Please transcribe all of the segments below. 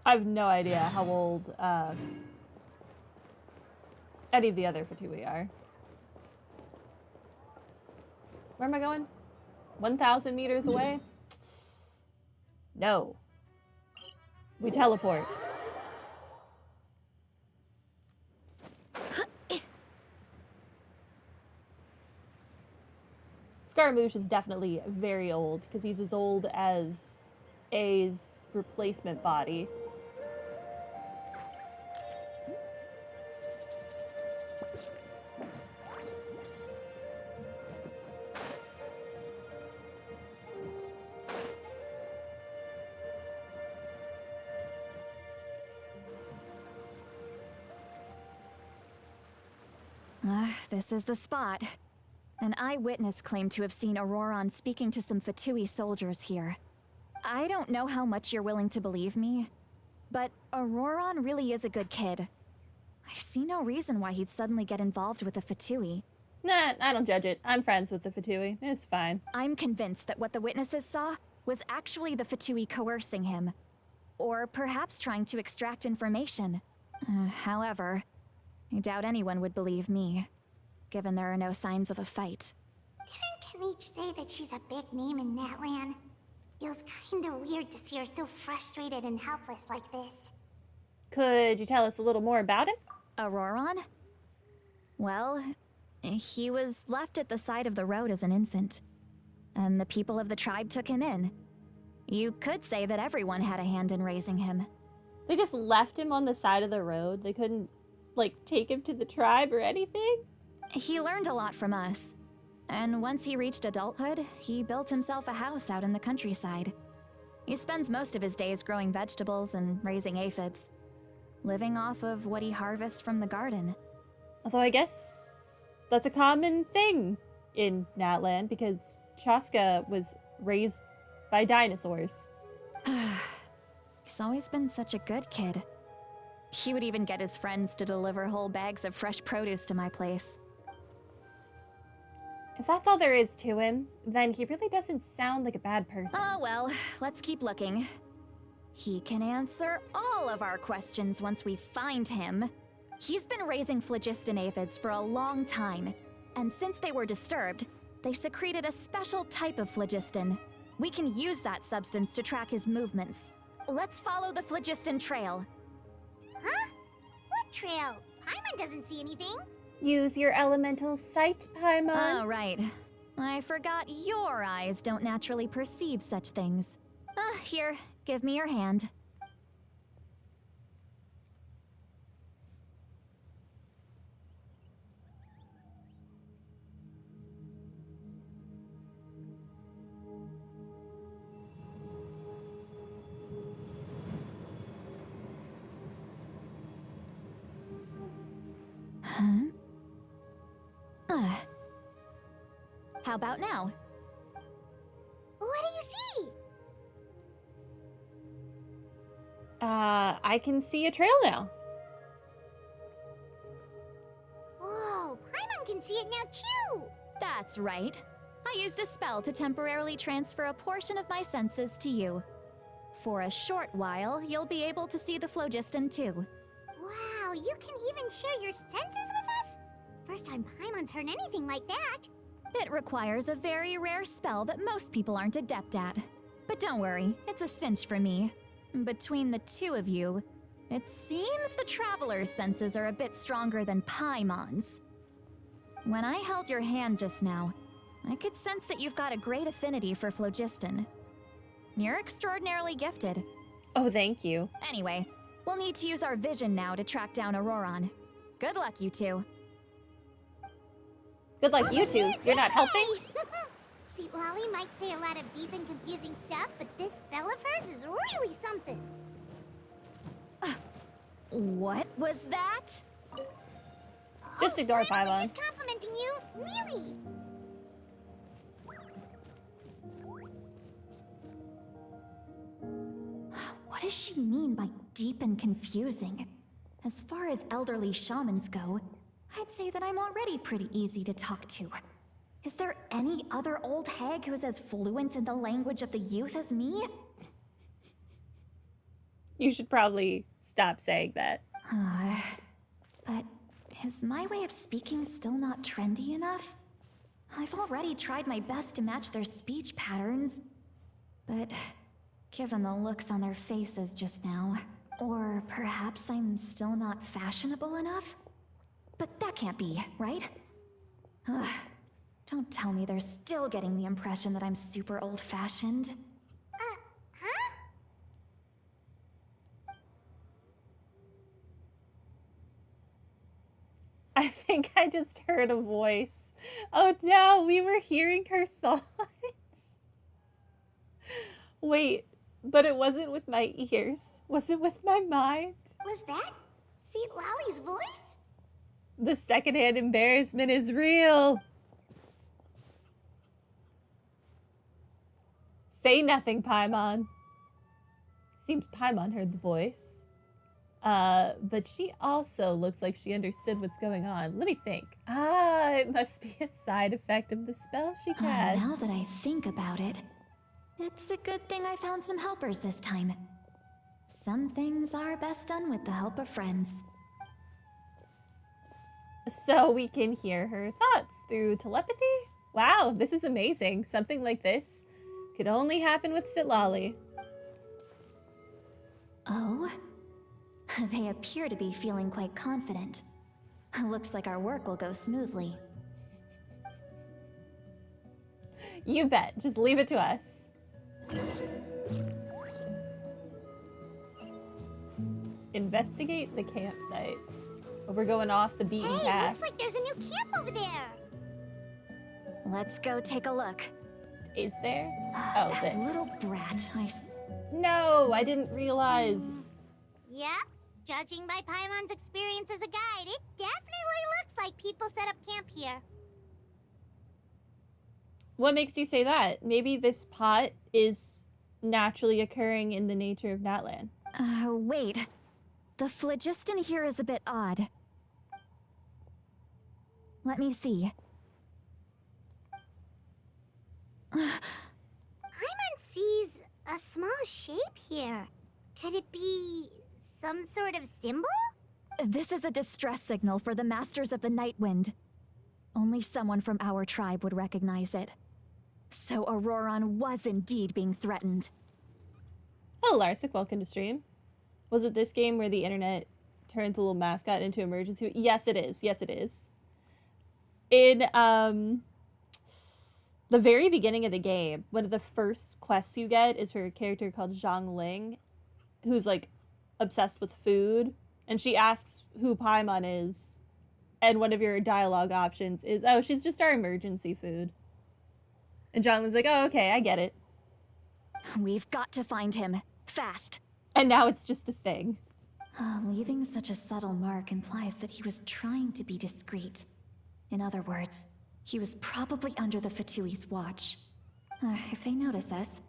I have no idea how old any of the other Fatui are. Where am I going? 1,000 meters away? No. We teleport. Scaramouche is definitely very old, because he's as old as A's replacement body. This is the spot. An eyewitness claimed to have seen Auroron speaking to some Fatui soldiers here. I don't know how much you're willing to believe me, but Auroron really is a good kid. I see no reason why he'd suddenly get involved with the Fatui. Nah, I don't judge it. I'm friends with the Fatui. It's fine. I'm convinced that what the witnesses saw was actually the Fatui coercing him. Or perhaps trying to extract information. However, I doubt anyone would believe me, given there are no signs of a fight. Didn't Kanich say that she's a big name in Natlan? Feels kinda weird to see her so frustrated and helpless like this. Could you tell us a little more about him? Auroron? Well, he was left at the side of the road as an infant, and the people of the tribe took him in. You could say that everyone had a hand in raising him. They just left him on the side of the road? They couldn't, like, take him to the tribe or anything? He learned a lot from us. And once he reached adulthood, he built himself a house out in the countryside. He spends most of his days growing vegetables and raising aphids, living off of what he harvests from the garden. Although I guess that's a common thing in Natlan, because Chaska was raised by dinosaurs. He's always been such a good kid. He would even get his friends to deliver whole bags of fresh produce to my place. If that's all there is to him, then he really doesn't sound like a bad person. Oh well, let's keep looking. He can answer all of our questions once we find him. He's been raising phlogiston aphids for a long time, and since they were disturbed, they secreted a special type of phlogiston. We can use that substance to track his movements. Let's follow the phlogiston trail. Huh? What trail? Paimon doesn't see anything. Use your elemental sight, Paimon. Oh, right. I forgot your eyes don't naturally perceive such things. Here, give me your hand. Huh? How about now? What do you see? I can see a trail now. Whoa, Paimon can see it now too! That's right. I used a spell to temporarily transfer a portion of my senses to you. For a short while, you'll be able to see the phlogiston too. Wow, you can even share your senses with us? First time Paimon's heard anything like that. It requires a very rare spell that most people aren't adept at. But don't worry, it's a cinch for me. Between the two of you, it seems the Traveler's senses are a bit stronger than Paimon's. When I held your hand just now, I could sense that you've got a great affinity for phlogiston. You're extraordinarily gifted. Oh, thank you. Anyway, we'll need to use our vision now to track down Auroron. Good luck, you two. Good luck, you two. You're not helping? See, Lolly might say a lot of deep and confusing stuff, but this spell of hers is really something. What was that? Just ignore Paimon was Paimon. just complimenting you, really. What does she mean by deep and confusing? As far as elderly shamans go, I'd say that I'm already pretty easy to talk to. Is there any other old hag who's as fluent in the language of the youth as me? You should probably stop saying that. But is my way of speaking still not trendy enough? I've already tried my best to match their speech patterns. But given the looks on their faces just now, or perhaps I'm still not fashionable enough? But that can't be, right? Ugh, don't tell me they're still getting the impression that I'm super old-fashioned. Huh? I think I just heard a voice. Oh no, we were hearing her thoughts. Wait, but it wasn't with my ears. Was it with my mind? Was that Seat Lolly's voice? The secondhand embarrassment is real. Say nothing, Paimon. Seems Paimon heard the voice. But she also looks like she understood what's going on. Let me think. It must be a side effect of the spell she cast. Now that I think about it, it's a good thing I found some helpers this time. Some things are best done with the help of friends. So we can hear her thoughts through telepathy? Wow, this is amazing. Something like this could only happen with Sitlali. Oh? They appear to be feeling quite confident. Looks like our work will go smoothly. You bet. Just leave it to us. Investigate the campsite. Oh, we're going off the beaten Hey, path. looks like there's a new camp over there. Let's go take a look. Is there? Oh, That this. little brat. No, I didn't realize. Yep. Judging by Paimon's experience as a guide, it definitely looks like people set up camp here. What makes you say that? Maybe this pot is naturally occurring in the nature of Natlan. Wait. The phlogiston here is a bit odd. Let me see. Paimon sees a small shape here. Could it be some sort of symbol? This is a distress signal for the Masters of the Night Wind. Only someone from our tribe would recognize it. So Auroron was indeed being threatened. Oh, Larsic, welcome to stream. Was it this game where the internet turned the little mascot into emergency? Yes, it is. Yes, it is. In the very beginning of the game, one of the first quests you get is for a character called Zhang Ling, who's like obsessed with food, and she asks who Paimon is, and one of your dialogue options is, oh, she's just our emergency food. And Zhang Ling's like, oh, okay, I get it. We've got to find him. Fast. And now it's just a thing. Leaving such a subtle mark implies that he was trying to be discreet. In other words, he was probably under the Fatui's watch. If they notice us,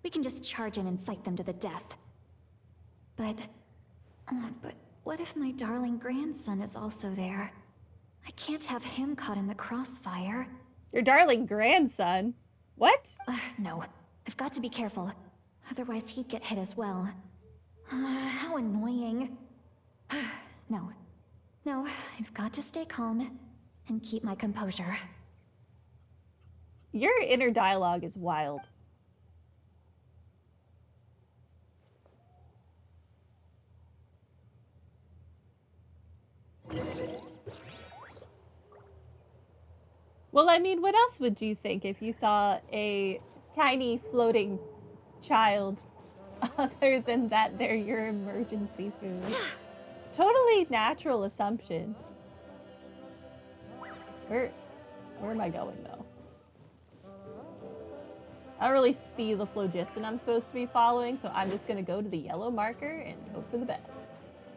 we can just charge in and fight them to the death. But what if my darling grandson is also there? I can't have him caught in the crossfire. Your darling grandson? What? No, I've got to be careful. Otherwise he'd get hit as well. How annoying. No, I've got to stay calm and keep my composure. Your inner dialogue is wild. Well, I mean, what else would you think if you saw a tiny floating child other than that they're your emergency food? Totally natural assumption. Where am I going, though? I don't really see the phlogiston I'm supposed to be following, so I'm just gonna go to the yellow marker and hope for the best.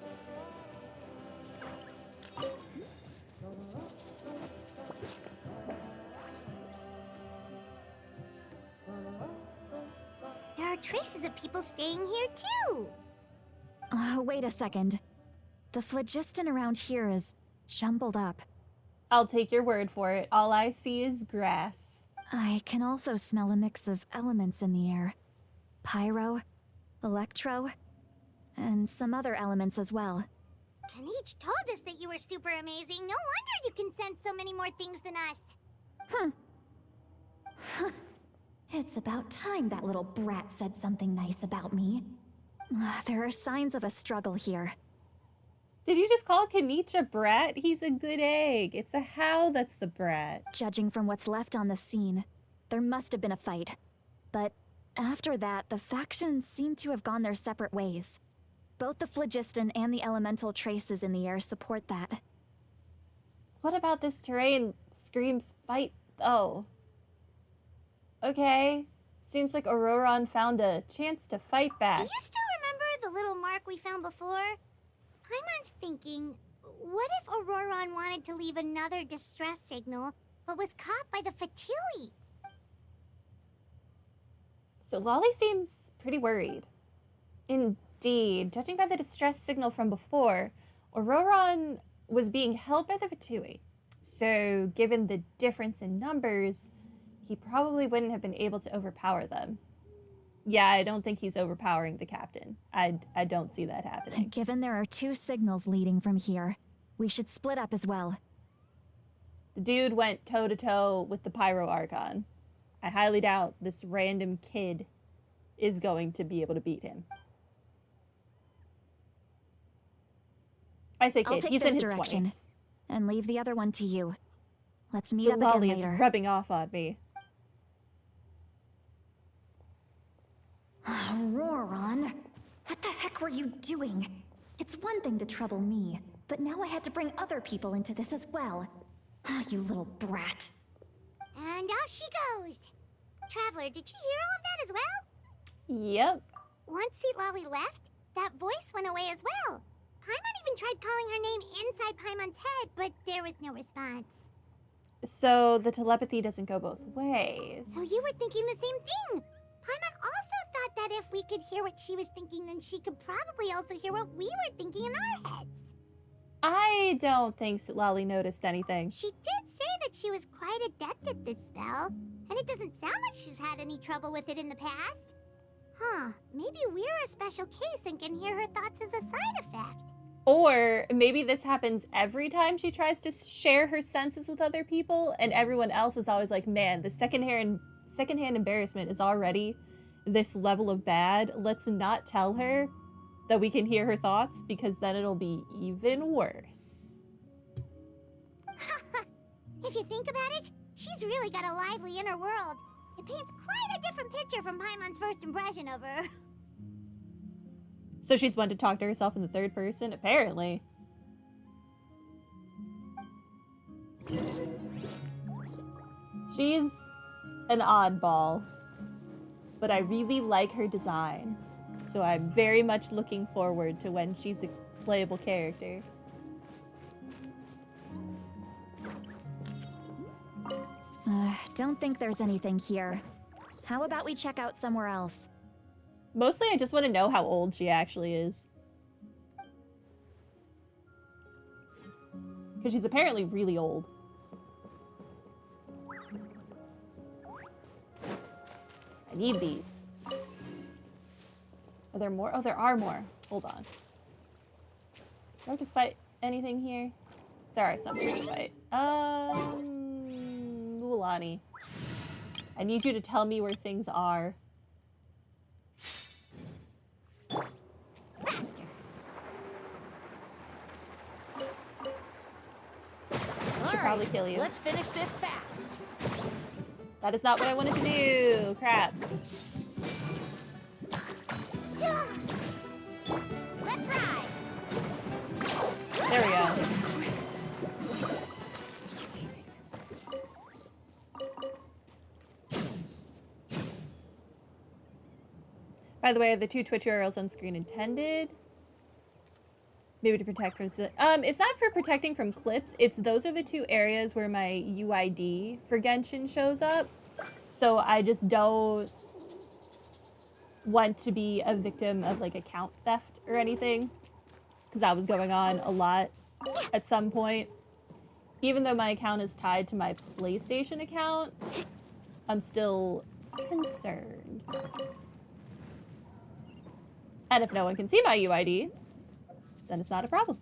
There are traces of people staying here too. Wait a second. The phlogiston around here is jumbled up. I'll take your word for it. All I see is grass. I can also smell a mix of elements in the air. Pyro, electro, and some other elements as well. Kanich told us that you were super amazing. No wonder you can sense so many more things than us. It's about time that little brat said something nice about me. There are signs of a struggle here. Did you just call Kanich a brat? He's a good egg. It's a How that's the brat. Judging from what's left on the scene, there must have been a fight. But after that, the factions seem to have gone their separate ways. Both the phlogiston and the elemental traces in the air support that. What about this terrain screams fight, though? Okay. Seems like Auroron found a chance to fight back. Do you still remember the little mark we found before? Paimon's thinking, what if Auroron wanted to leave another distress signal, but was caught by the Fatui? So Lolly seems pretty worried. Indeed, judging by the distress signal from before, Auroron was being held by the Fatui. So given the difference in numbers, he probably wouldn't have been able to overpower them. Yeah, I don't think he's overpowering the captain. I don't see that happening. Given there are 2 signals leading from here, we should split up as well. The dude went toe-to-toe with the Pyro Archon. I highly doubt this random kid is going to be able to beat him. I say I'll kid, take he's this in his direction 20s. and leave the other one to you. Let's meet So up Lolly again is later. rubbing off on me. Auroron, what the heck were you doing? It's one thing to trouble me, but now I had to bring other people into this as well. Ah, you little brat. And off she goes. Traveler, did you hear all of that as well? Yep. Once Lolly left, that voice went away as well. Paimon even tried calling her name inside Paimon's head, but there was no response. So the telepathy doesn't go both ways. So you were thinking the same thing. Paimon also thought that if we could hear what she was thinking, then she could probably also hear what we were thinking in our heads. I don't think Lolly noticed anything. She did say that she was quite adept at this spell, and it doesn't sound like she's had any trouble with it in the past. Huh, maybe we're a special case and can hear her thoughts as a side effect. Or maybe this happens every time she tries to share her senses with other people, and everyone else is always like, man, the secondhand embarrassment is already this level of bad. Let's not tell her that we can hear her thoughts, because then it'll be even worse. If you think about it, she's really got a lively inner world. It paints quite a different picture from Paimon's first impression of her. So she's one to talk to herself in the third person, apparently. She's an oddball, but I really like her design. So I'm very much looking forward to when she's a playable character. Don't think there's anything here. How about we check out somewhere else? Mostly I just want to know how old she actually is. Because she's apparently really old. I need these. Are there more? Oh, there are more. Hold on. Do I have to fight anything here? There are some to fight. Mulani. I need you to tell me where things are. Should probably kill you. Let's finish this fast. That is not what I wanted to do. Crap. Let's ride! There we go. By the way, are the 2 Twitch URLs on screen intended? Maybe to protect from... it's not for protecting from clips. It's those are the 2 areas where my UID for Genshin shows up. So I just don't want to be a victim of like account theft or anything. Because that was going on a lot at some point. Even though my account is tied to my PlayStation account, I'm still concerned. And if no one can see my UID, then it's not a problem.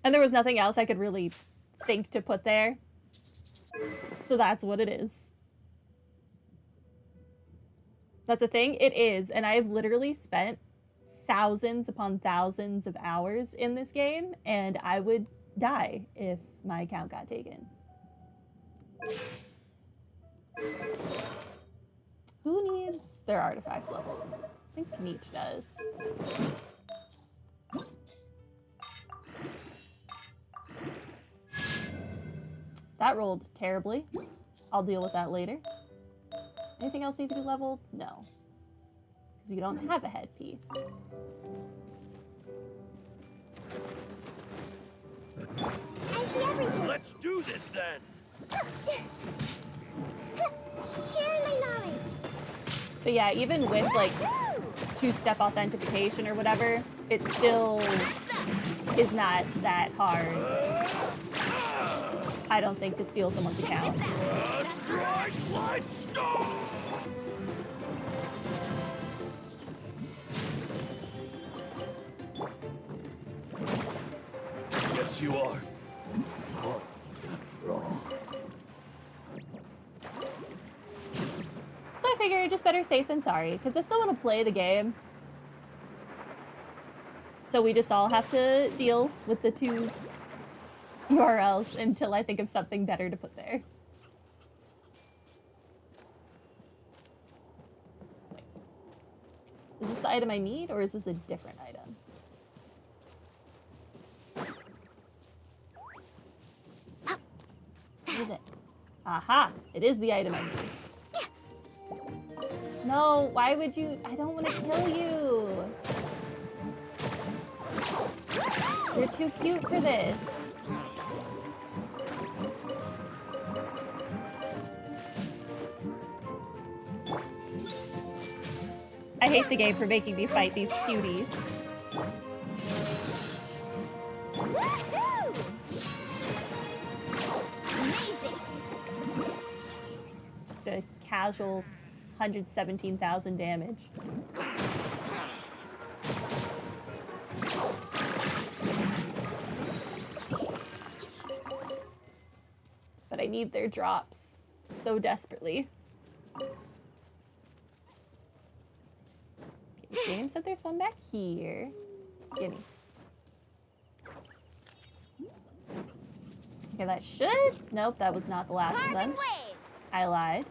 And there was nothing else I could really think to put there. So that's what it is. That's a thing? It is. And I've literally spent thousands upon thousands of hours in this game, and I would die if my account got taken. Who needs their artifacts leveled? I think Kniech does. That rolled terribly. I'll deal with that later. Anything else need to be leveled? No. Because you don't have a headpiece. I see everything. Let's do this then. Share my knowledge. But yeah, even with like two-step authentication or whatever, it still is not that hard, I don't think, to steal someone's account. Yes, you are. Wrong. So I figured just better safe than sorry, because I still want to play the game. So we just all have to deal with the two URLs until I think of something better to put there. Wait. Is this the item I need, or is this a different item? What is it? Aha! It is the item I need. No, why would you? I don't want to kill you. You're too cute for this. I hate the game for making me fight these cuties. Just a casual 117,000 damage. But I need their drops so desperately. Okay, game said there's one back here. Gimme. Okay, that should... Nope, that was not the last of them. I lied.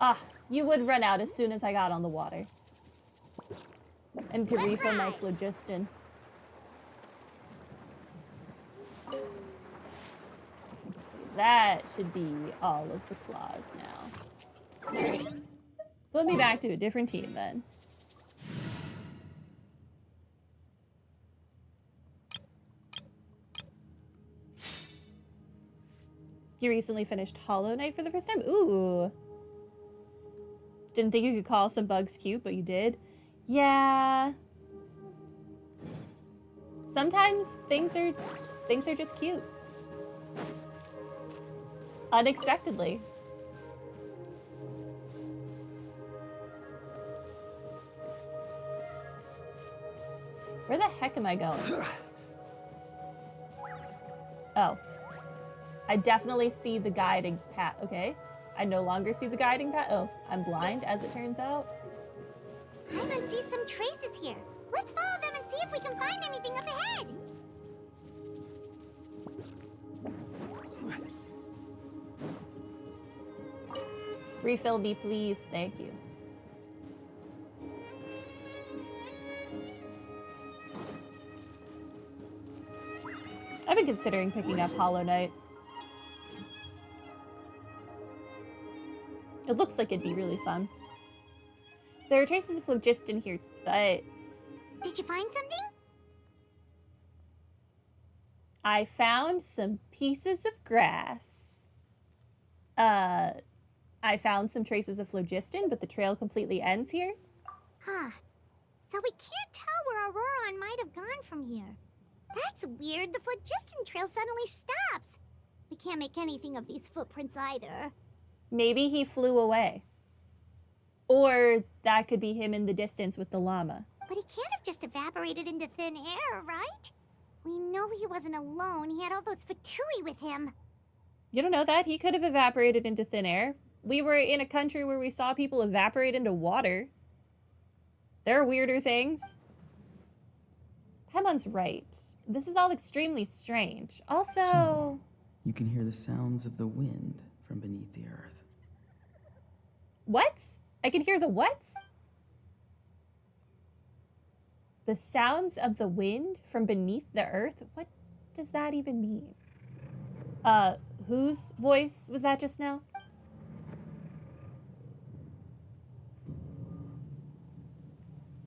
Ah, you would run out as soon as I got on the water. And to refill my phlogiston. That should be all of the claws now. Put me back to a different team then. You recently finished Hollow Knight for the first time? Ooh. Didn't think you could call some bugs cute, but you did. Yeah. Sometimes things are just cute. Unexpectedly. Where the heck am I going? Oh. I definitely see the guiding path. Okay. I no longer see the guiding path. Oh, I'm blind, as it turns out. Paimon sees some traces here. Let's follow them and see if we can find anything up ahead. Refill me, please. Thank you. I've been considering picking up Hollow Knight. It looks like it'd be really fun. There are traces of phlogiston here, but... Did you find something? I found some pieces of grass. I found some traces of phlogiston, but the trail completely ends here. Huh. So we can't tell where Auroron might have gone from here. That's weird. The phlogiston trail suddenly stops. We can't make anything of these footprints either. Maybe he flew away. Or that could be him in the distance with the llama. But he can't have just evaporated into thin air, right? We know he wasn't alone. He had all those Fatui with him. You don't know that. He could have evaporated into thin air. We were in a country where we saw people evaporate into water. There are weirder things. Paimon's right. This is all extremely strange. Also... So, you can hear the sounds of the wind from beneath the earth. What? I can hear the what? The sounds of the wind from beneath the earth? What does that even mean? Whose voice was that just now?